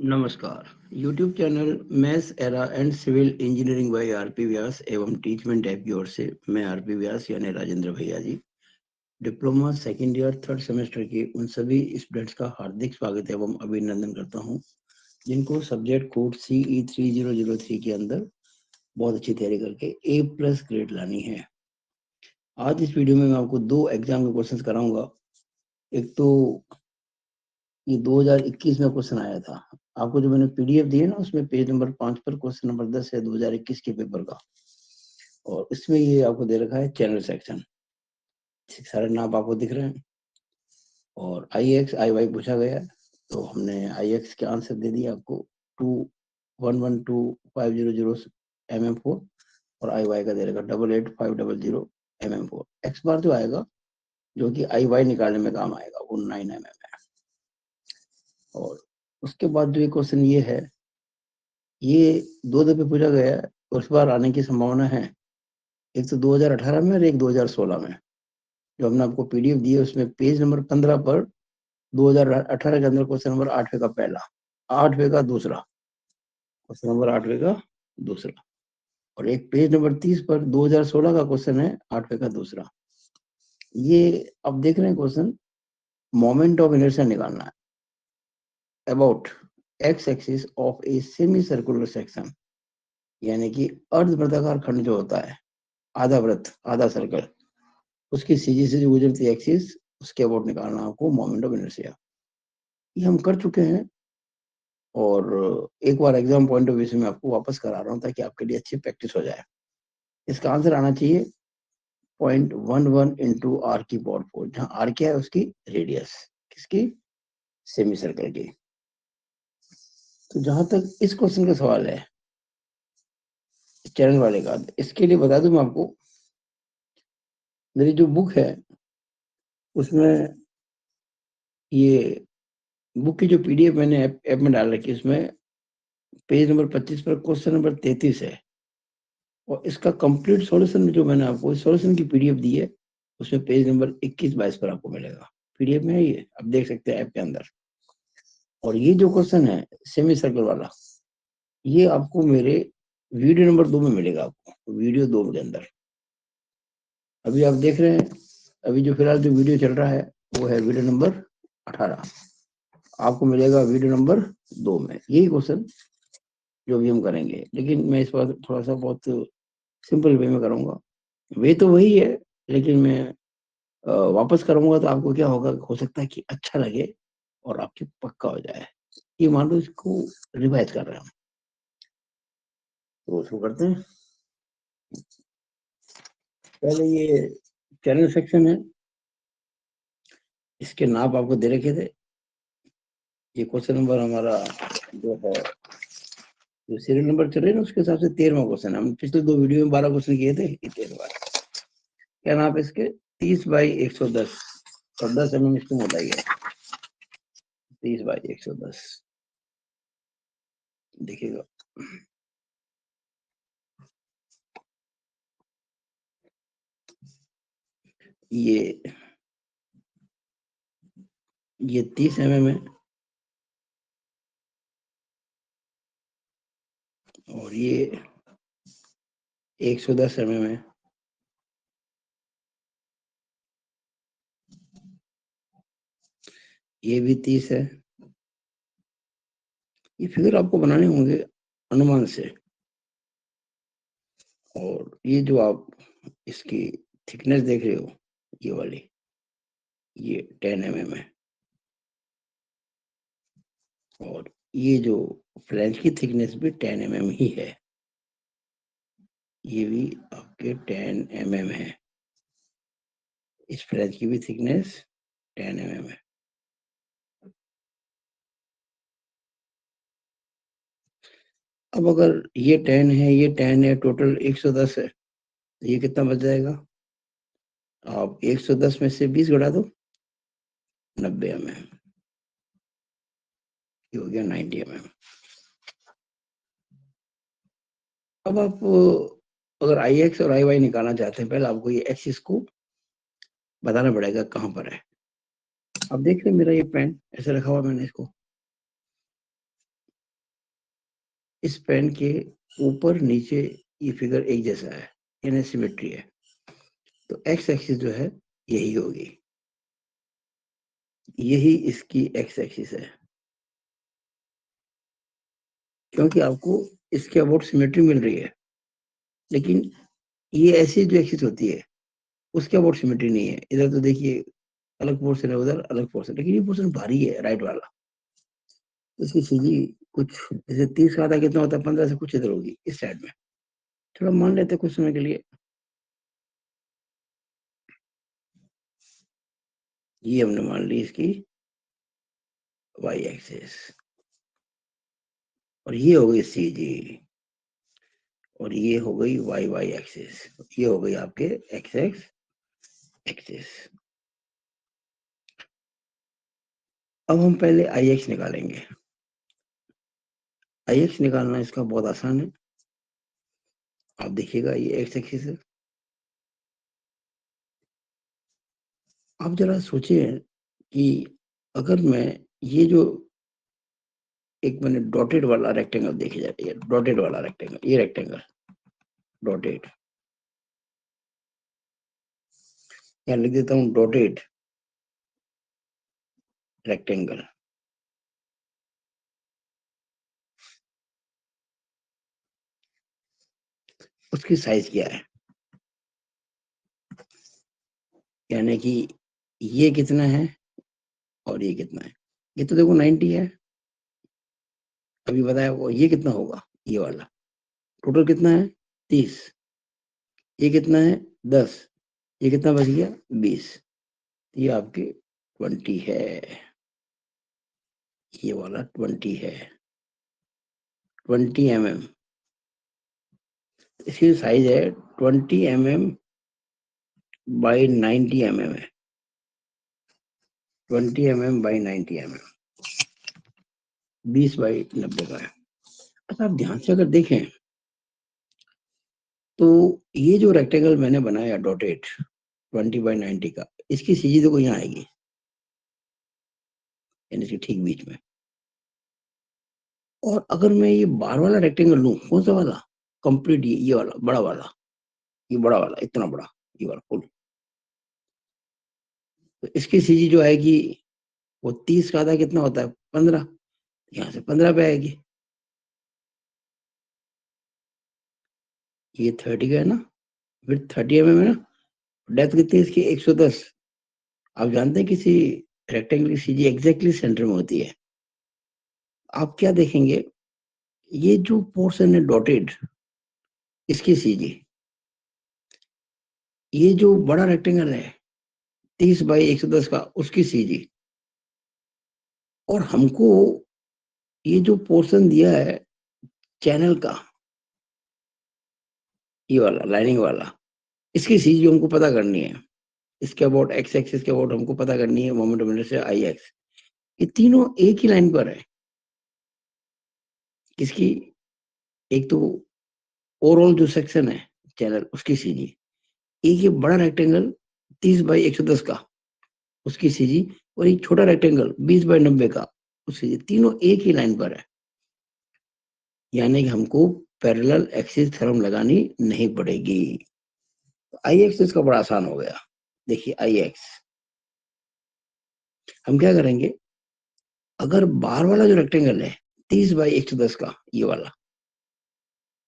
नमस्कार। YouTube channel maths era and civil engineering by RP Vyas एवं Teachmint app की ओर से मैं आरपी व्यास यानी राजेंद्र भैया G diploma second year third semester के उन सभी स्टूडेंट्स का हार्दिक स्वागत एवं अभिनंदन करता हूं जिनको सब्जेक्ट कोड CE 3003 के अंदर बहुत अच्छी तैयारी करके A+ ग्रेड लानी है। आज इस वीडियो में मैं आपको दो एग्जाम के क्वेश्चंस कराऊंगा। एक तो ये 2021 में क्वेश्चन आया था। आपको जो मैंने पीडीएफ दी है ना, उसमें पेज नंबर 5 पर क्वेश्चन नंबर 10 है 2021 के पेपर का। और इसमें ये आपको दे रखा है चैनल सेक्शन, सारे नाम आपको दिख रहे हैं। और IX IY पूछा गया है, तो हमने IX के आंसर दे दिए आपको 211250 mm4 और IY का दे रखा 888500 mm4। X बार जो आएगा, जो कि IY निकालने में काम आएगा, वो 9 mm है। और उसके बाद जो ये क्वेश्चन ये है, ये 2 दफे पूछा गया है, उस बार आने की संभावना है। एक तो 2018 में और एक 2016 में। जो हमने आपको पीडीएफ दी है उसमें पेज नंबर 15 पर 2018 के अंदर क्वेश्चन नंबर 8वें का पहला, 8वें का दूसरा, क्वेश्चन नंबर 8वें का दूसरा, और एक पेज नंबर 30 पर 2016 का क्वेश्चन है 8वें का दूसरा। ये अब देख रहे हैं क्वेश्चन, मोमेंट ऑफ इनर्शिया निकालना है about x axis of a semi circular section, यानी कि अर्धवृत्ताकार खंड जो होता है, आधा वृत्त, आधा सर्कल, उसकी सीधी से जो गुजरती एक्सिस, उसके अबाउट निकालना आपको मोमेंट ऑफ इनर्शिया। ये हम कर चुके हैं और एक बार एग्जाम पॉइंट ऑफ व्यू से मैं आपको वापस करा रहा हूँ ताकि आपके लिए अच्छी प्रैक्टिस हो जाए। इसका आंसर आना चाहिए 0.11 इंटू आर की पावर 4, जहाँ आर क्या है, उसकी रेडियस, किसकी, सेमी सर्कल की। तो जहां तक इस क्वेश्चन का सवाल है चरण वाले का, इसके लिए बता दूं मैं आपको, मेरी जो बुक है उसमें, ये बुक की जो पीडीएफ मैंने ऐप में डाल रखी है, उसमें पेज नंबर 25 पर क्वेश्चन नंबर 33 है। और इसका कंप्लीट सॉल्यूशन जो मैंने आपको सॉल्यूशन की पीडीएफ दी है, उसमें पेज नंबर 21-22 पर आपको मिलेगा। पीडीएफ में है, ये आप देख सकते हैं ऐप के अंदर। और ये जो क्वेश्चन है सेमी सर्कल वाला, ये आपको मेरे वीडियो नंबर 2 में मिलेगा, आपको वीडियो 2 के अंदर। अभी आप देख रहे हैं, अभी जो फिलहाल जो वीडियो चल रहा है वो है वीडियो नंबर 18, आपको मिलेगा वीडियो नंबर 2 में यही क्वेश्चन जो भी हम करेंगे। लेकिन मैं इस बार थोड़ा सा बहुत सिंपल वे में करूंगा। वे तो वही है, लेकिन मैं वापस करूंगा तो आपको क्या होगा, हो सकता है कि अच्छा लगे और आपके पक्का हो जाए। ये मान लो इसको रिवाइज कर रहे हैं हम, तो शुरू करते हैं। पहले ये चैनल सेक्शन है, इसके नाप आपको दे रखे थे। ये क्वेश्चन नंबर हमारा जो है, जो सीरियल नंबर चल रहे हैं ना, उसके हिसाब से 13वां क्वेश्चन है। हम पिछले 2 वीडियो में 12 क्वेश्चन किए थे, ये 13वां। क्या नाप है इसके, 30/110, और 10 mm इसकी मोटाई है, 30/110। देखिएगा, ये 30 mm है, और ये 110 mm है। ये भी 30 है। ये फिगर आपको बनाने होंगे अनुमान से। और ये जो आप इसकी थिकनेस देख रहे हो, ये वाली, ये 10 mm है। और ये जो फ्लैंज की थिकनेस भी 10 mm ही है, ये भी आपके 10 mm है। इस फ्लैंज की भी थिकनेस 10 mm है। अब अगर ये 10 है, ये 10 है, टोटल 110 है, तो ये कितना बच जाएगा, आप 110 में से 20 घटा दो, 90 mm, ये हो गया 90 mm। अब आप अगर IX और IY निकालना चाहते हैं, पहले आपको ये एक्सिस को बताना पड़ेगा कहाँ पर है। अब देख रहे हैं मेरा ये पेन ऐसे रखा हुआ मैंने इसको, इस पेन के ऊपर नीचे ये फिगर एक जैसा है, यानी सिमेट्री है। तो एक्स एक्सिस जो है यही होगी, यही इसकी एक्स एक्सिस है, क्योंकि आपको इसके अबाउट सिमेट्री मिल रही है। लेकिन ये ऐसी जो एक्सिस होती है उसके अबाउट सिमेट्री नहीं है। इधर तो देखिए अलग पोर्शन है, उधर अलग पोर्शन, लेकिन ये पोर्शन भारी है राइट वाला। तो इसकी सीधी कुछ जैसे 30 का आधा कितना होता है, 15 से कुछ इधर होगी इस साइड में। थोड़ा मान लेते हैं कुछ समय के लिए, ये हमने मान ली इसकी वाई एक्सिस, और ये हो गई सी जी, और ये हो गई वाई वाई एक्सिस, ये हो गई आपके एक्स एक्स एक्सिस। अब हम पहले आई एक्स निकालेंगे। आई एक्स निकालना इसका बहुत आसान है। आप देखिएगा ये एक्स एक्सिस है। आप जरा सोचिए कि अगर मैं ये जो एक मैंने डॉटेड वाला रेक्टेंगल देखे जाती है, डॉटेड वाला रेक्टेंगल, ये रेक्टेंगल डॉटेड, यहाँ लिख देता हूँ डॉटेड रेक्टेंगल। उसकी साइज क्या है, यानी कि ये कितना है और ये कितना है। ये तो देखो 90 है, अभी बताया वो, ये कितना होगा ये वाला, टोटल कितना है 30, ये कितना है 10, ये कितना बच गया 20, ये आपके 20 है, ये वाला 20 है, 20 mm। इसकी साइज है 20 mm बाई 90 mm है, 20 mm बाई 90 mm, 20/90 का है। अच्छा आप ध्यान से अगर देखें तो ये जो रेक्टेंगल मैंने बनाया डॉटेड 20/90 का, इसकी सीधी देखो यहाँ आएगी, यानी इसके ठीक बीच में। और अगर मैं ये बार वाला रेक्टेंगल लूं, कौन सा वाला, कंप्लीट ये वाला बड़ा वाला, ये बड़ा वाला इतना बड़ा, ये वाला फुल, तो इसकी सीधी जो आएगी वो 30 का आधा कितना होता है 15, यहाँ से 15 पे आएगी। ये 30 का है ना, फिर 30 mm है ना, डेप्थ कितनी है इसकी 110। आप जानते हैं किसी रेक्टेंगल की सीधी एग्जैक्टली सेंटर में होती है। आप क्या देखेंगे, ये जो पोर्शन है डॉटेड, इसकी सीधी, ये जो बड़ा रेक्टेंगल है 30/110 का, उसकी सीधी, और हमको ये जो पोर्शन दिया है चैनल का, ये वाला लाइनिंग वाला, इसकी सीधी हमको पता करनी है। इसके अबाउट एक्स एक्सिस के अबाउट हमको पता करनी है moment of inertia I x. ये तीनों एक ही लाइन पर है। किसकी, एक तो ओवरऑल जो सेक्शन है चैनल, उसकी सीधी, एक ये बड़ा रेक्टेंगल 30/110 का, उसकी सीधी, और एक छोटा रेक्टेंगल 20/90 का, उसकी, तीनों एक ही लाइन पर है। यानी कि हमको पैरेलल एक्सिस थ्योरम लगानी नहीं पड़ेगी। आई एक्स इसका बड़ा आसान हो गया। देखिए आई एक्स हम क्या करेंगे, अगर बाहर वाला जो रेक्टेंगल है 30/110 का, ये वाला,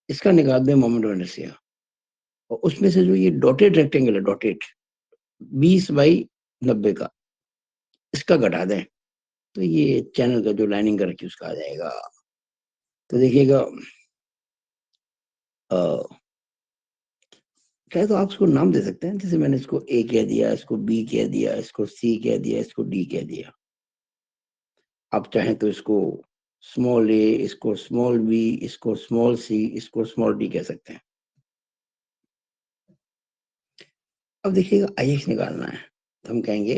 इसका निकाल दें मोमेंट ऑफ इनर्शिया, और उसमें से जो ये डॉटेड रेक्टेंगल है, डॉटेड 20/90 का, इसका घटा दें, तो ये चैनल का जो लाइनिंग कर रखी है उसका आ जाएगा। तो देखिएगा चाहे तो आप इसको नाम दे सकते हैं, जैसे मैंने इसको ए कह दिया, इसको बी कह दिया, इसको सी कह दिया, इसको डी कह दिया। आप चाहें तो इसको स्मॉल ए, इसको स्मॉल बी, इसको स्मॉल सी, इसको स्मॉल डी कह सकते हैं। अब देखिएगा आई एक्स निकालना है, तो हम कहेंगे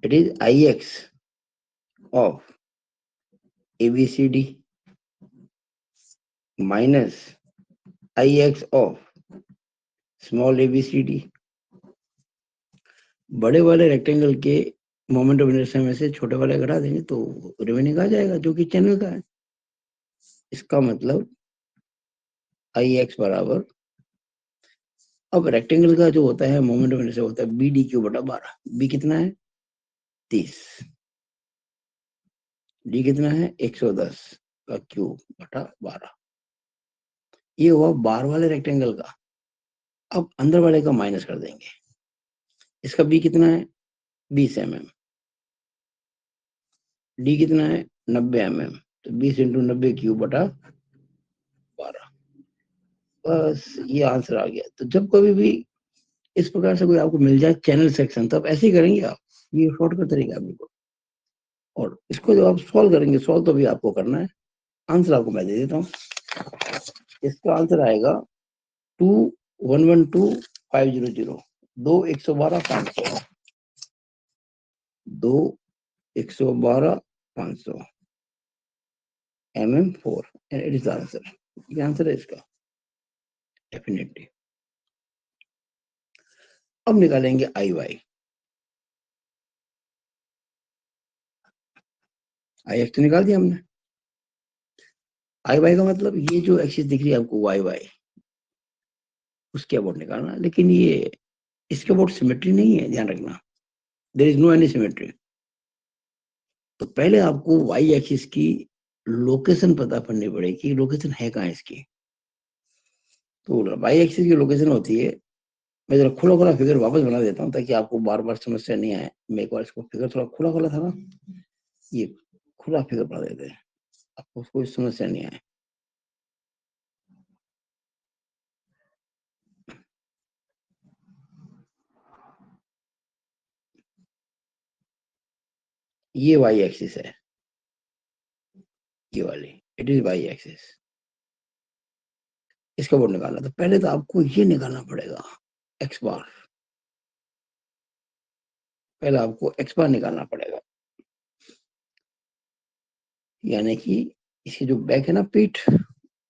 it is I X of A B C D minus I X of small A B C D. बड़े वाले रेक्टेंगल के मोमेंट ऑफ इनर्शिया में से छोटे वाले घटा देंगे तो रिमेनिंग आ जाएगा, जो कि चैनल का है। इसका मतलब आई एक्स बराबर, अब रेक्टेंगल का जो होता है मोमेंट ऑफ इनर्शिया होता है बी डी क्यू बटा 12। बी कितना है 30, डी कितना है 110 का क्यूब बटा 12। ये हुआ बाहर वाले रेक्टेंगल का। अब अंदर वाले का माइनस कर देंगे। इसका बी कितना है 20 mm, डी कितना है 90 mm, तो 20 इंटू 90 क्यूब बटा 12। बस ये आंसर आ गया। तो जब कभी भी इस प्रकार से कोई आपको मिल जाए चैनल सेक्शन, तो आप ऐसे ही करेंगे आप। ये शॉर्टकट तरीका है बिल्कुल। और इसको जब आप सॉल्व करेंगे, सॉल्व तो भी आपको करना है। आंसर आपको मैं दे देता हूँ। इसका आंसर आएगा 2112500, 2 112 500, 2 112 500 mm4, इट इज आंसर। ये आंसर है इसका डेफिनेटली। अब निकालेंगे आई वाई। आई एक्स तो निकाल दिया हमने। आई वाई का मतलब ये जो एक्सिस दिख रही है आपको वाई वाई, उसके अबाउट निकालना। लेकिन ये इसके अबाउट सिमेट्री नहीं है, ध्यान रखना। There is no any symmetry. तो पहले आपको वाई एक्सिस की लोकेशन पता करनी पड़ेगी। लोकेशन है कहाँ इसकी? तो वाई एक्सिस की लोकेशन होती है, मैं जरा खुला खुला फिगर वापस बना देता हूँ ताकि आपको बार बार समस्या नहीं आए। मैं एक बार इसको फिगर थोड़ा खुला खुला था ना, ये खुला फिगर बना देते हैं, आपको कोई समस्या नहीं आए। ये वाई एक्सिस है, ये वाली, इट इज वाई एक्सिस। इसका बोर्ड निकालना, तो पहले तो आपको ये निकालना पड़ेगा एक्स बार। पहले आपको एक्स बार निकालना पड़ेगा, यानी कि इसकी जो बैक है ना पीठ,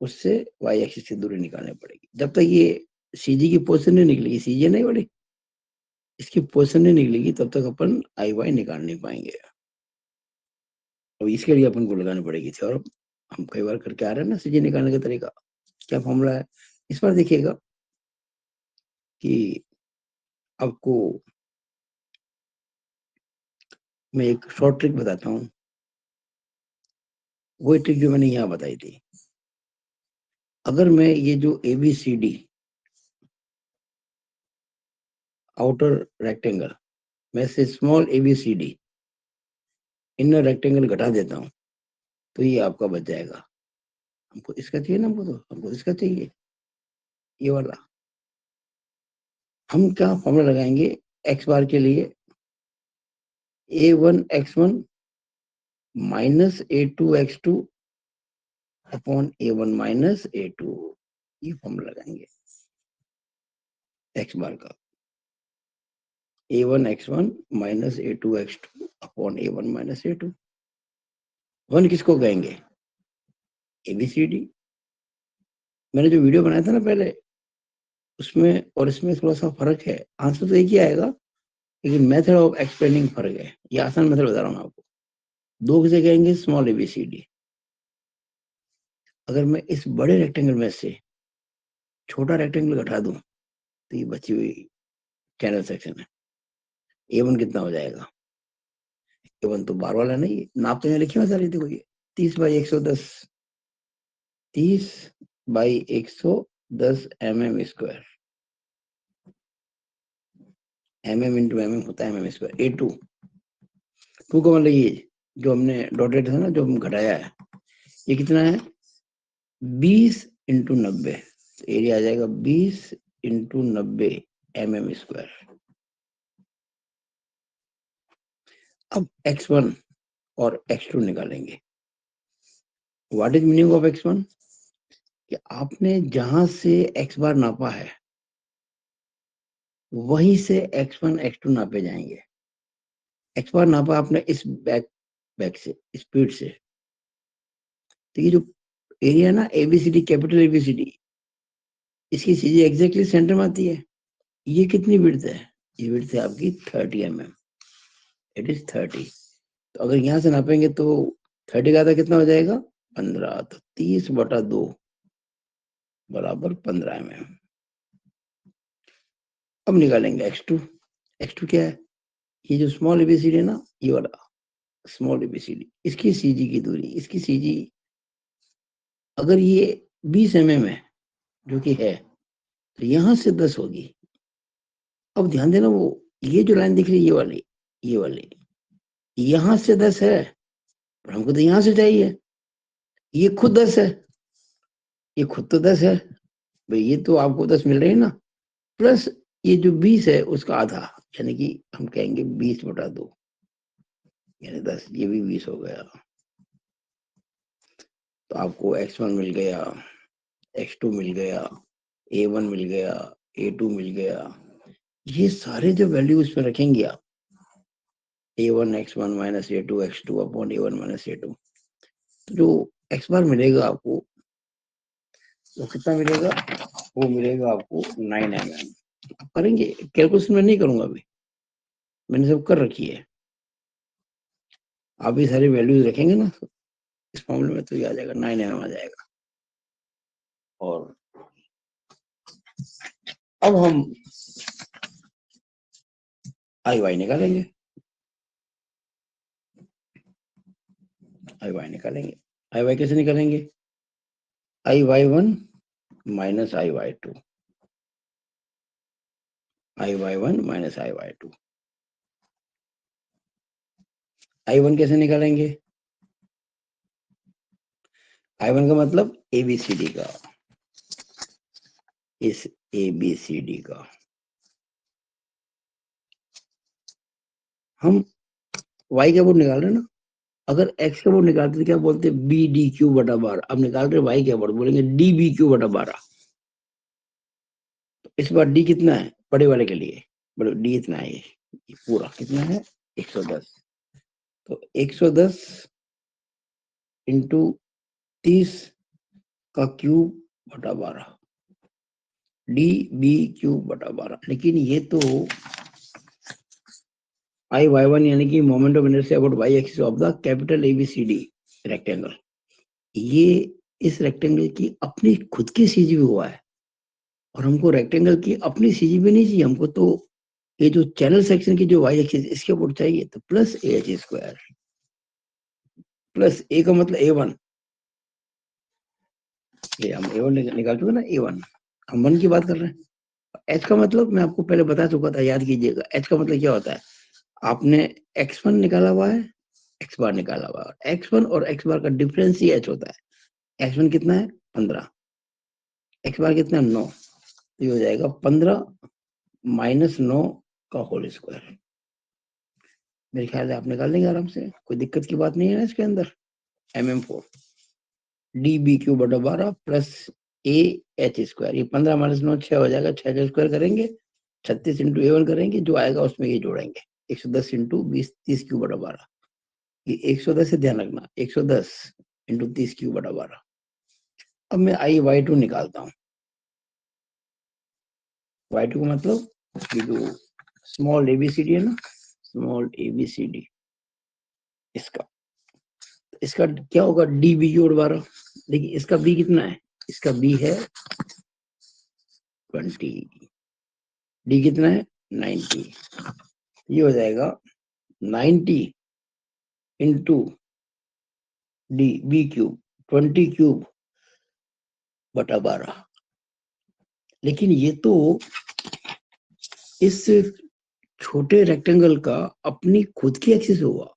उससे वाई एक्सिस की दूरी निकालनी पड़ेगी। जब तक ये सीजी की पोजीशन नहीं निकलेगी, सीजी नहीं बड़ी, इसकी पोजीशन नहीं निकलेगी, तब तक अपन आई वाई निकाल नहीं पाएंगे। और इसके लिए अपन को लगानी पड़ेगी थी। और हम कई बार करके आ रहे हैं ना सीजी निकालने का तरीका। क्या फॉर्मूला है इस बार देखिएगा कि आपको मैं एक शॉर्ट ट्रिक बताता हूँ। वही ट्रिक जो मैंने यहाँ बताई थी। अगर मैं ये जो A B C D outer rectangle में से small A B C D inner rectangle घटा देता हूँ, तो ये आपका बच जाएगा। हमको इसका चाहिए ना, हमको तो हमको इसका चाहिए, ये वाला। हम क्या फॉर्मूला लगाएंगे एक्स बार के लिए? a1x1 minus a2x2 upon a1 minus a2, ये फॉर्मूला लगाएंगे एक्स बार का। a1x1 minus a2x2 upon a1 minus a2। One किसको कहेंगे? एबीसीडी। मैंने जो वीडियो बनाया था ना पहले, उसमें और इसमें थोड़ा सा फर्क है। आंसर तो एक ही आएगा, लेकिन मेथड ऑफ एक्सप्लेनिंग फर्क है। ये आसान मेथड बता रहा हूँ आपको। दो किसे कहेंगे? Small ABCD. अगर मैं इस बड़े रेक्टेंगल में से छोटा रेक्टेंगल घटा दूं, तो ये बची हुई चैनल सेक्शन है। A1 कितना हो जाएगा? A1 तो बार वाला नहीं, नाप तो यहाँ लिखी हुई सारी, देखो ये 30/110, 30/110 mm²। इंटू होता है mm²। A2 टू का मतलब ये जो हमने डॉटेड था ना, जो हम घटाया है, ये कितना है 20 × 90। एरिया आ जाएगा 20 × 90 mm²। अब x1 और x2 निकालेंगे। What is meaning of x1? कि आपने जहां से x बार नापा है, वहीं से x1 x2 नापे जाएंगे। x बार नापा आपने इस बैक से, स्पीड से। तो ये जो एरिया ना एबीसीडी, कैपिटल एबीसीडी, इसकी सीधी एग्जैक्टली सेंटर में आती है। ये कितनी विड्थ है? ये विड्थ है आपकी 30 mm। It is 30। तो अगर यहाँ से नापेंगे तो 30 का आधा कितना हो जाएगा? 15। तो 30/2 बराबर 15 mm। अब निकालेंगे x2। x2 क्या है? ये जो स्मॉल एबीसीडी है ना, ये वाला स्मॉल एबीसीडी, इसकी सीजी की दूरी, इसकी सीजी अगर ये 20 mm है जो कि है, तो यहां से 10 होगी। अब ध्यान देना, वो ये जो लाइन दिख रही है ये वाली यहां से 10 है, पर हमको तो यहां से चाहिए। ये खुद 10 है, ये खुद तो 10 है भाई, ये तो आपको 10 मिल रही है ना, प्लस ये जो 20 है उसका आधा, यानी कि हम कहेंगे 20/2, यानी 10, ये भी 20 हो गया। तो आपको x1 मिल गया, x2 मिल गया, a1 मिल गया, a2 मिल गया। ये सारे जो वैल्यू उसमें रखेंगे आप, a1 x1 minus a2 x2 upon a1 minus a2, तो जो x बार मिलेगा आपको, वो कितना मिलेगा? वो मिलेगा आपको 9 mm। करेंगे कैलकुलेशन में, नहीं करूंगा अभी, मैंने सब कर रखी है। आप ये सारी वैल्यूज रखेंगे ना इस मामले में, तो ये आ जाएगा 9 mm आ जाएगा। और अब हम आई वाई निकालेंगे। आई वाई निकालेंगे। आई वाई कैसे निकालेंगे? I y1 minus I y2, I y1 minus I y2। I1 कैसे निकालेंगे? I1 का मतलब ABCD का, इस ABCD का हम y का बोर्ड निकाल रहे हैं ना। अगर x का बोर्ड निकालते तो क्या बोलते? BD³/12। अब निकाल रहे y का बोर्ड, बोलेंगे DB³/12। इस बार d कितना है बड़े वाले के लिए? बड़े d इतना है, ये पूरा कितना है? 110। तो 110 इंटू 30 का क्यूब/12, DB³/12। लेकिन ये तो I y1 यानी कि moment of inertia about y axis of the capital ABCD rectangle, ये इस रेक्टेंगल की अपनी खुद की सीजी भी हुआ है, और हमको रेक्टेंगल की अपनी सीजी भी नहीं चाहिए, हमको तो ये जो चैनल सेक्शन की जो y एक्सिस इसके ऊपर चाहिए। तो प्लस AH² प्लस a का मतलब A1, ये हम A1 निकाल चुके ना, A1 हम 1 की बात कर रहे हैं। h का मतलब मैं आपको पहले बता चुका था, याद कीजिएगा। h का मतलब क्या होता है? आपने x1 निकाला हुआ है, x बार निकाला हुआ है, x1 और x बार का डिफरेंस ही h होता है। x1 कितना है? 15, x बार कितना है? 9। तो ये हो जाएगा 15 माइनस 9 का होल स्क्वायर। मेरे ख्याल से आप निकाल लेंगे आराम से, कोई दिक्कत की बात नहीं है ना इसके अंदर। mm4 DB³/12 प्लस AH², ये 15 माइनस 9 6 हो जाएगा, 6 का स्क्वायर करेंगे, 36 इंटू A1 करेंगे, जो आएगा उसमें ये जोड़ेंगे, 110 इंटू 20 30³/12। ये 110 से ध्यान रखना, 110 इंटू 30³/12। अब मैं I y2 निकालता हूँ। y2 का मतलब ये जो स्मॉल ABCD है ना, स्मॉल ABCD, इसका इसका क्या होगा? DB³/12। देखिए इसका b कितना है? इसका b है 20, d कितना है? 90। ये हो जाएगा 90 इंटू B³ 20³/12। लेकिन ये तो इस छोटे रेक्टेंगल का अपनी खुद की एक्सिस होगा,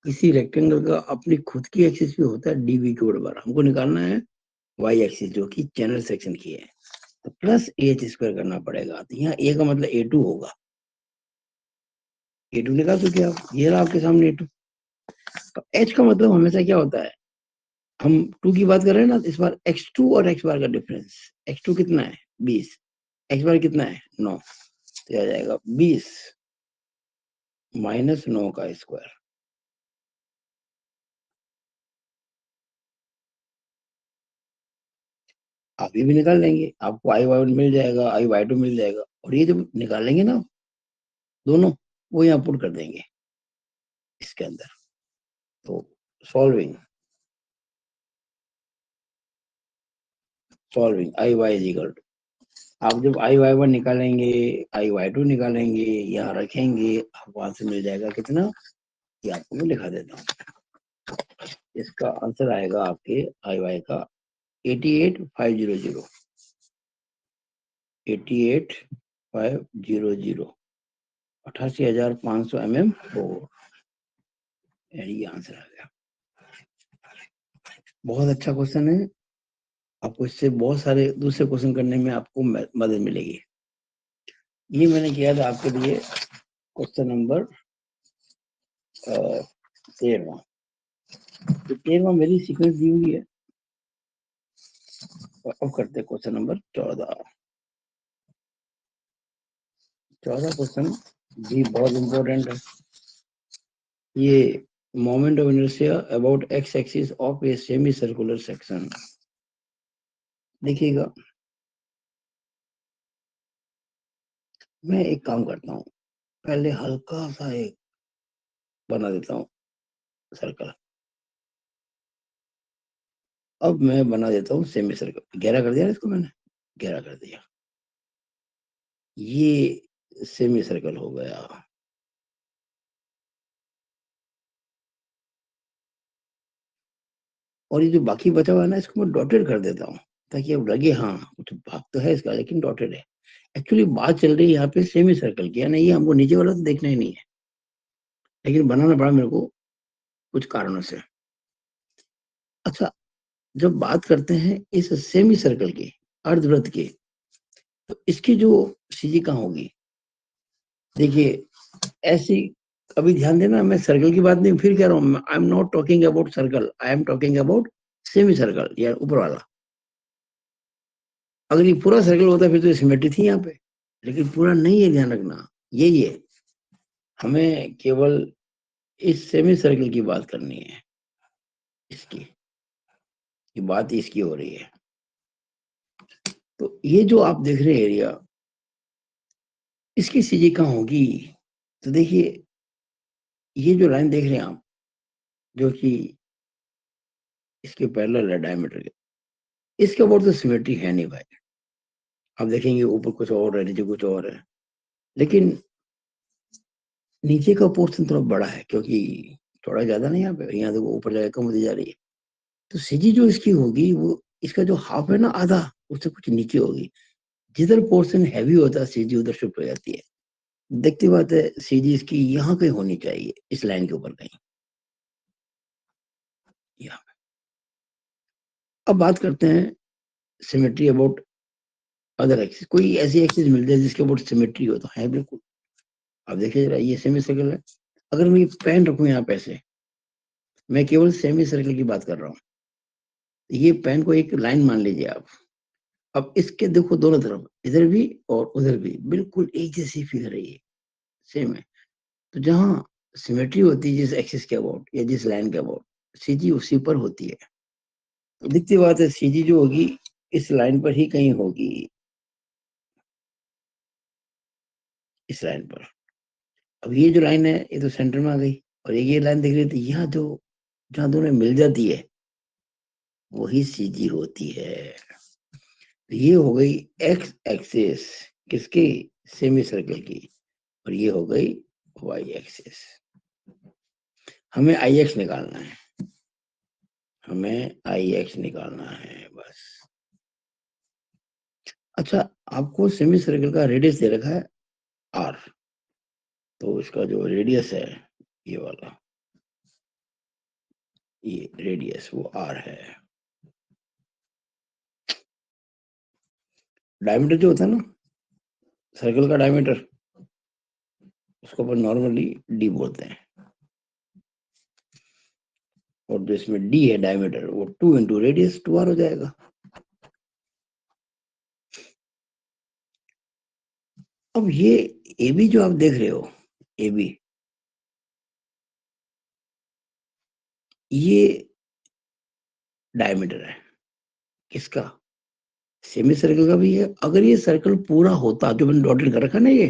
इसी रेक्टेंगल का अपनी खुद की एक्सिस भी होता है DB³/12। हमको निकालना है y एक्सिस जो कि चैनल सेक्शन की है, तो प्लस AH² करना पड़ेगा। तो यहाँ a का मतलब A2 होगा, A2 निकाल चुके आप, ये रहा आपके सामने A2। तो h का मतलब हमेशा क्या होता है? हम 2 की बात कर रहे हैं ना, इस बार x2 और x बार का डिफरेंस, x2 कितना है? 20, x बार कितना है? 9। तो आ जाएगा 20 माइनस 9 का स्क्वायर। आप ये भी निकाल लेंगे, आपको I y1 मिल जाएगा, I y2 मिल जाएगा, और ये जब निकालेंगे ना दोनों, वो यहाँ पुट कर देंगे इसके अंदर। तो solving solving I Y is equal to, आप जब आई वाई वन निकालेंगे, आई वाई टू निकालेंगे, यहाँ रखेंगे, आप वहां से मिल जाएगा कितना, ये आपको मैं लिखा देता हूँ। इसका आंसर आएगा आपके आई वाई का 88,500, 88,500, 88,500 mm4, ये आंसर आ गया। बहुत अच्छा क्वेश्चन है, आपको इससे बहुत सारे दूसरे क्वेश्चन करने में आपको मदद मिलेगी। ये मैंने किया था आपके लिए क्वेश्चन नंबर 13। तो 13 मेरी सीक्वेंस दी हुई है। और अब करते हैं क्वेश्चन नंबर 14। 14 क्वेश्चन भी बहुत इंपॉर्टेंट है। ये moment of inertia about x axis of a semi circular section. देखिएगा, मैं एक काम करता हूँ, पहले हल्का सा एक बना देता हूँ सर्कल। अब मैं बना देता हूँ सेमी सर्कल। गहरा कर दिया ना इसको मैंने, गहरा कर दिया, ये सेमी सर्कल हो गया। और ये जो बाकी बचा हुआ है ना, इसको मैं डॉटेड कर देता हूँ, ताकि अब लगे हाँ कुछ भाग तो है इसका, लेकिन डॉटेड है। एक्चुअली बात चल रही है यहाँ पे सेमी सर्कल की, नहीं हमको नीचे वाला तो देखना ही नहीं है, लेकिन बनाना पड़ा मेरे को कुछ कारणों से। अच्छा, जब बात करते हैं इस सेमी सर्कल की, अर्धवृत्त की, तो इसकी जो सीधी कहाँ होगी, देखिए ऐसी, अभी ध्यान देना, मैं सर्कल की बात नहीं फिर कह रहा हूँ, I am not talking about circle, I am talking about semi circle, या ऊपर वाला। अगर ये पूरा सर्कल होता फिर तो सिमेट्री थी यहाँ पे, लेकिन पूरा नहीं है, ध्यान रखना यही है। हमें केवल इस सेमी सर्कल की बात करनी है, इसकी, ये बात इसकी हो रही है। तो ये जो आप देख रहे हैं एरिया, इसकी सीधी कहाँ होगी, तो देखिए ये जो लाइन देख रहे हैं आप, जो कि इसके पैरेलल है डायमीटर के, इसके ऊपर तो सिमेट्री है नहीं भाई। आप देखेंगे ऊपर कुछ और है, नीचे कुछ और है, लेकिन नीचे का पोर्शन थोड़ा बड़ा है, क्योंकि थोड़ा ज्यादा नहीं, यहाँ देखो ऊपर जगह कम होती जा रही है। तो सीजी जो इसकी होगी, वो इसका जो हाफ है ना, आधा, उससे कुछ नीचे होगी। जिधर पोर्शन हैवी होता है सीजी उधर शिफ्ट हो जाती है। देखती बात है, सीजी इसकी यहाँ कहीं होनी चाहिए, इस लाइन के ऊपर कहीं, यहाँ। अब बात करते हैं सिमेट्री अबाउट अदर एक्सिस। कोई ऐसी एक्सिस मिल जाए जिसके ऊपर सिमेट्री हो, तो है बिल्कुल। अब देखिए जरा, ये सेमी सर्कल है, अगर मैं पेन रखूं यहाँ पैसे, मैं केवल सेमी सर्कल की बात कर रहा हूँ, ये पेन को एक लाइन मान लीजिए आप। अब इसके देखो दोनों तरफ, इधर भी और उधर भी बिल्कुल एक जैसी फिगर है, ये सेम है। तो जहाँ सिमेट्री होती है जिस एक्सिस के अबाउट या जिस लाइन के अबाउट, सीजी उसी पर होती है। तो दिखती बात है, सीजी जो होगी इस लाइन पर ही कहीं होगी, इस लाइन पर। अब ये जो लाइन है, ये तो सेंटर में आ गई, और ये लाइन दिख रही थी यहाँ, जो जहाँ दोनों मिल जाती है वही सीजी होती है। तो ये हो गई एक्स एक्सिस किसकी, सेमी सर्कल की, और ये हो गई वाई एक्सिस। हमें आई एक्स निकालना है, हमें आई एक्स निकालना है बस। अच्छा, आपको सेमी सर्कल का रेडियस दे रखा है आर, तो इसका जो रेडियस है, ये वाला, ये रेडियस वो आर है। डायमीटर जो होता है ना, सर्कल का डायमीटर, उसको अपन नॉर्मली डी बोलते हैं, और जो इसमें डी है डायमीटर, वो 2 इंटू रेडियस 2r हो जाएगा। अब ये ए बी जो आप देख रहे हो, ए बी, ये डायमीटर है किसका, सेमी सर्कल का भी है। अगर ये सर्कल पूरा होता, जो मैंने डॉटेड कर रखा ना, ये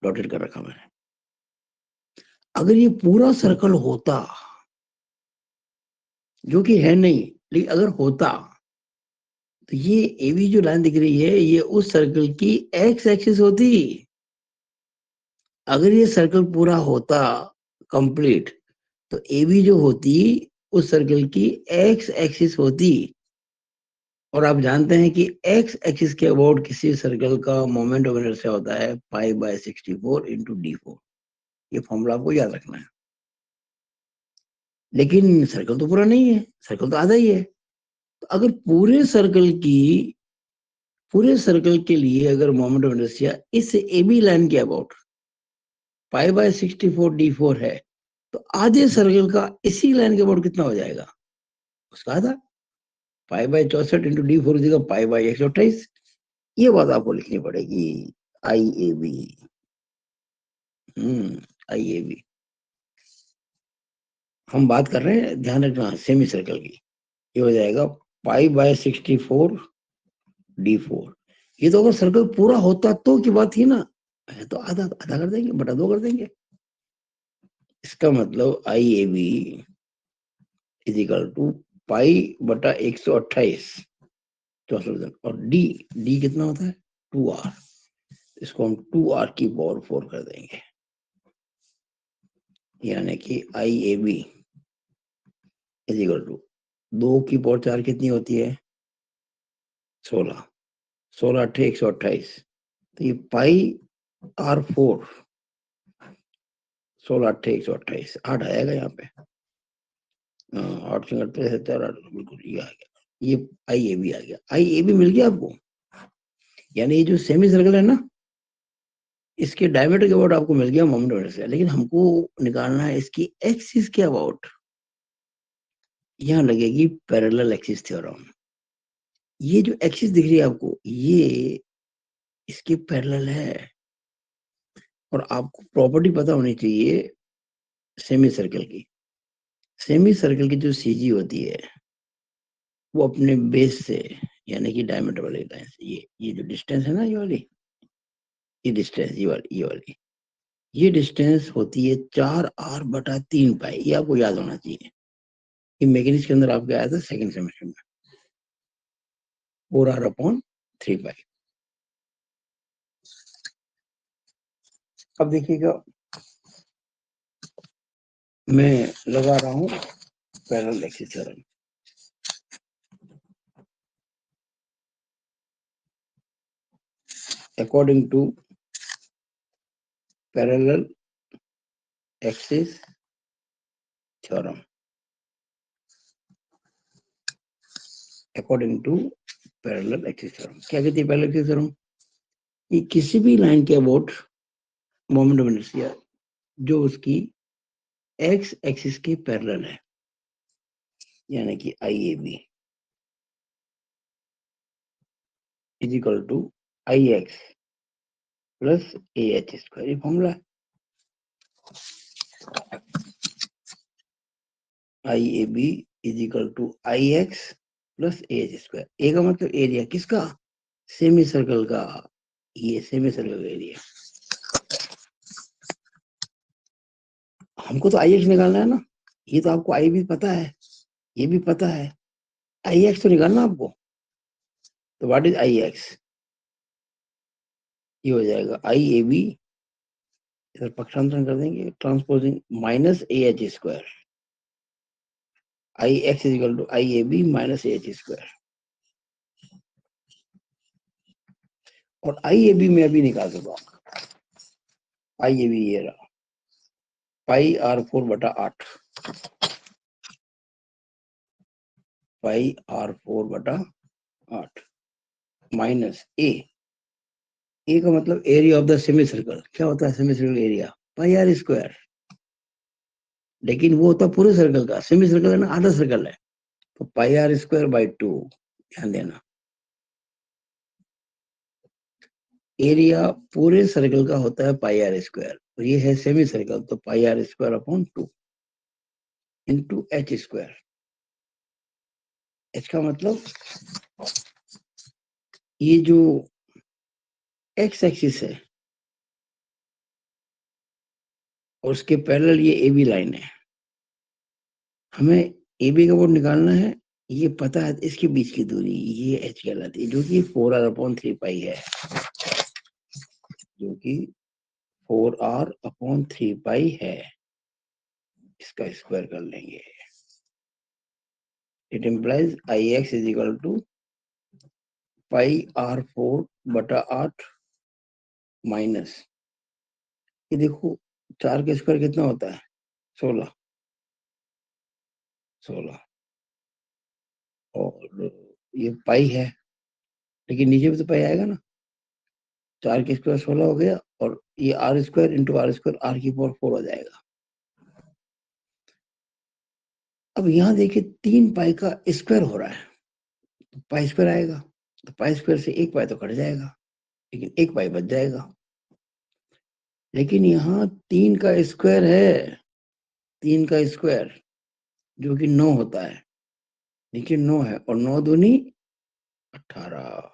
डॉटेड कर रखा मैंने, अगर ये पूरा सर्कल होता, जो कि है नहीं, लेकिन अगर होता, तो ये एबी जो लाइन दिख रही है ये उस सर्कल की एक्स एक्सिस होती। अगर ये सर्कल पूरा होता कंप्लीट तो एबी जो होती उस सर्कल की एक्स एक्सिस होती। और आप जानते हैं कि एक्स एक्सिस के अबाउट किसी सर्कल का मोमेंट ऑफ इनर्शिया होता है पाई बाय 64 इंटू डी4। ये फॉर्मूला आपको याद रखना है। लेकिन सर्कल तो पूरा नहीं है, सर्कल तो आधा ही है। तो अगर पूरे सर्कल के लिए अगर मोमेंट ऑफ इनर्शिया इस एबी लाइन के अबाउट पाई बाय 64 d4 है तो आधे सर्कल का इसी लाइन के अबाउट कितना हो जाएगा, उसका आधा। पाई बाय 64 इंटू डी4 हो पाई बाय 128। ये बात आपको लिखनी पड़ेगी। आई A B. I A B हम बात कर रहे हैं, ध्यान रखना, सेमी सर्कल की। ये हो जाएगा पाई बाय 64 d4। ये तो अगर सर्कल पूरा होता तो की बात थी ना, है तो आधा आधा कर देंगे, बटा 2 कर देंगे। इसका मतलब I A B is equal to pi बटा 128 64। और डी डी कितना होता है 2r। इसको हम 2r की पावर 4 कर देंगे, यानी कि I A B is equal to 2 की पावर 4 कितनी होती है 16। 16 अट्ठे 128। तो ये पाई r4 16 अट्ठे 128 8 आएगा यहाँ पे। 8 से 4 8 बिल्कुल ये आ गया। ये आई ए बी आ गया। आई ए बी मिल गया आपको। यानी ये जो सेमी सर्कल है ना, इसके डायमीटर के अबाउट आपको मिल गया मोमेंट ऑफ इनर्शिया। लेकिन हमको निकालना है इसकी एक्सिस के अबाउट। यहाँ लगेगी पैरेलल एक्सिस थ्योरम। ये जो एक्सिस दिख रही है आपको ये इसके पैरेलल है। और आपको प्रॉपर्टी पता होनी चाहिए सेमी सर्कल की। सेमी सर्कल की जो सीजी होती है वो अपने बेस से, यानी कि डायमीटर वाली लाइन से, ये जो डिस्टेंस है ना, ये डिस्टेंस, ये डिस्टेंस होती है 4r/3 पाई। ये आपको याद होना चाहिए। ये मैकेनिक्स के अंदर आपके आया था सेकंड सेमेस्टर में, 4r/3 पाई। अब देखिएगा मैं लगा रहा हूं parallel axis theorem. According to parallel axis theorem, according to parallel axis theorem क्या कहती है पैरेलल एक्सिस थ्योरम? कि किसी भी लाइन के अबाउट मोमेंट ऑफ इनर्शिया जो उसकी एक्स एक्सिस के पैरेलल है, यानी कि I A B is equal to I X plus A H square. ये फॉर्मूला है। I A B is equal to I X plus A H square. A का मतलब एरिया किसका, सेमी सर्कल का। ये सेमी सर्कल का area. हमको तो आई एक्स निकालना है ना। ये तो आपको आई भी पता है, ये भी पता है। आई एक्स तो निकालना आपको। तो व्हाट इज आई एक्स? ये हो जाएगा आई ए बी, इधर पक्षांतरण कर देंगे, transposing minus A H square. I X is equal to I A B minus A H square. और आई ए बी में अभी निकाल सकता हूँ। आई ए बी ये रहा, पाई r4/8। Pi r4/8 minus A का मतलब area of the semi circle. क्या होता है semi circle area? Pi r square. लेकिन वो होता पूरे सर्कल का, सेमी सर्कल है ना, आधा सर्कल है। तो पाई r²/2। ध्यान देना, एरिया पूरे सर्कल का होता है पाई r²। और ये है सेमी सर्कल, तो पाई r²/2 into H square. H का मतलब ये जो एक्स एक्सिस है और उसके पैरेलल ये ए बी लाइन है। हमें ए बी का वोट निकालना है ये पता है इसके बीच की दूरी, ये h कहलाती है, जो कि 4r/3 है, जो कि 4r/3 है। इसका स्क्वायर कर लेंगे। It implies ix is equal to πr/4/8 minus, ये देखो 4 का स्क्वायर कितना होता है, 16 और ये पाई है, लेकिन नीचे भी तो पाई आएगा ना। 4 के स्क्वायर 16 हो गया, और ये R square into R square, R की पावर 4 हो जाएगा। अब यहाँ देखिए 3 पाई का स्क्वायर हो रहा है, तो पाई स्क्वायर आएगा, तो पाई स्क्वायर से 1 पाई तो कट जाएगा, लेकिन 1 पाई बच जाएगा। लेकिन यहाँ 3 का स्क्वायर है, 3 का स्क्वायर जो कि 9 होता है, देखिए 9 है, और 9 दूनी 18,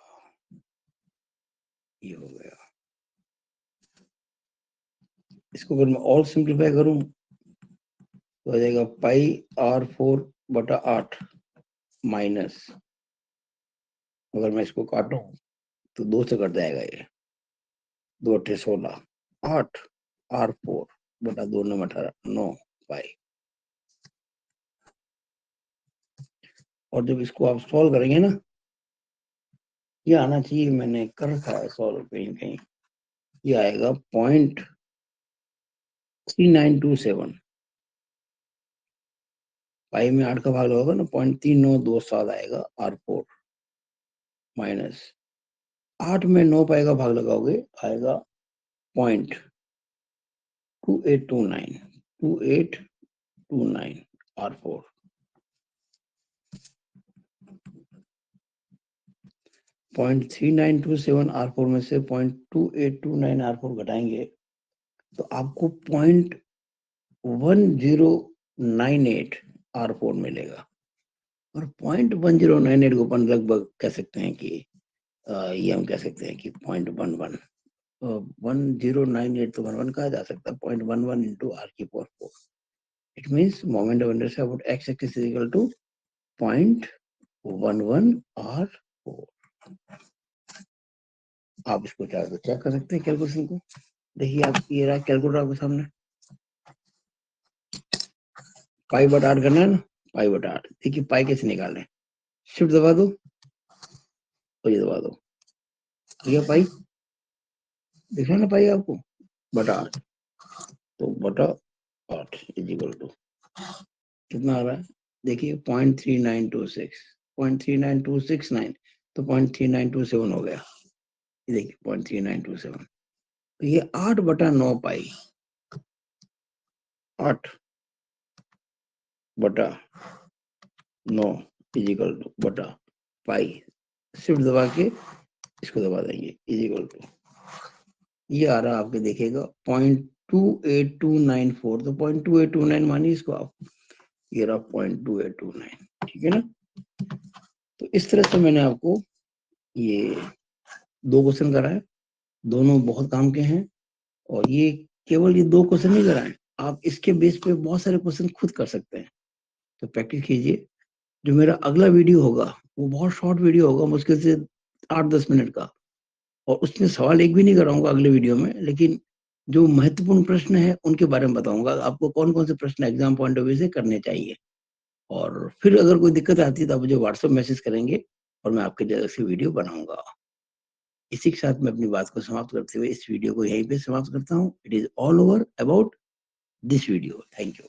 ये हो गया। इसको अगर मैं और सिंप्लीफाई करूं तो आ जाएगा πr/4/8 माइनस, अगर मैं इसको काटूं तो 2 से कट जाएगा, ये 2 8 16, 8r/4/2 9 पाई। और जब इसको आप सॉल्व करेंगे ना, ये आना चाहिए, मैंने कर रखा है सॉल्व कहीं कहीं, ये आएगा 0.3927, पाई में 8 का भाग लगाओगे ना, 0.3927 आएगा r4 माइनस 8 में 9 पाई का भाग लगाओगे आएगा 0.2829 r4। 0.3927 r4 में से 0.2829 r4 घटाएंगे तो आपको 0.1098 r4 मिलेगा। और 0.1098 को अपन लगभग कह सकते हैं कि ये हम कह सकते हैं कि 0.11, 1098 तो 11 कहा जा सकता है, 0.11 इंटू आर की power 4। It means moment of inertia about x axis is equal to 0.11 r4। आप इसको चाहे तो चेक कर सकते हैं कैलकुलेशन को। देखिए आप, ये रहा कैलकुलेटर आपके सामने, π/8 करना है ना, π/8। देखिए पाई कैसे निकालें, शिफ्ट दबा दो और ये दबा दो, ये पाई दिख रहा है ना, पाई आपको बटा 8, तो बटा 8 इज इक्वल टू कितना आ रहा है, देखिए 0.3926, 0.39269, तो 0.3927 हो गया। ये देखिए 0.3927, तो ये 8/9 पाई, 8/9 इज इक्वल टू बटा पाई, शिफ्ट दबा के इसको दबा देंगे, इज इक्वल टू ये आ रहा आपके देखिएगा 0.28294, तो 0.2829 मानिए इसको आप, ये रहा 0.2829, ठीक है ना। तो इस तरह से मैंने आपको ये 2 क्वेश्चन कराए, दोनों बहुत काम के हैं, और ये केवल ये 2 क्वेश्चन नहीं कराए, आप इसके बेस पे बहुत सारे क्वेश्चन खुद कर सकते हैं। तो प्रैक्टिस कीजिए। जो मेरा अगला वीडियो होगा वो बहुत शॉर्ट वीडियो होगा, मुश्किल से 8-10 मिनट का, और उसमें सवाल एक भी नहीं कराऊंगा अगले वीडियो में, लेकिन जो महत्वपूर्ण प्रश्न है उनके बारे में बताऊंगा आपको, कौन कौन से प्रश्न एग्जाम पॉइंट ऑफ व्यू से करने चाहिए। और फिर अगर कोई दिक्कत आती है तो आप मुझे व्हाट्सएप मैसेज करेंगे और मैं आपके लिए अलग से वीडियो बनाऊंगा। इसी के साथ मैं अपनी बात को समाप्त करते हुए इस वीडियो को यहीं पे समाप्त करता हूँ। It is all over about this video. Thank you.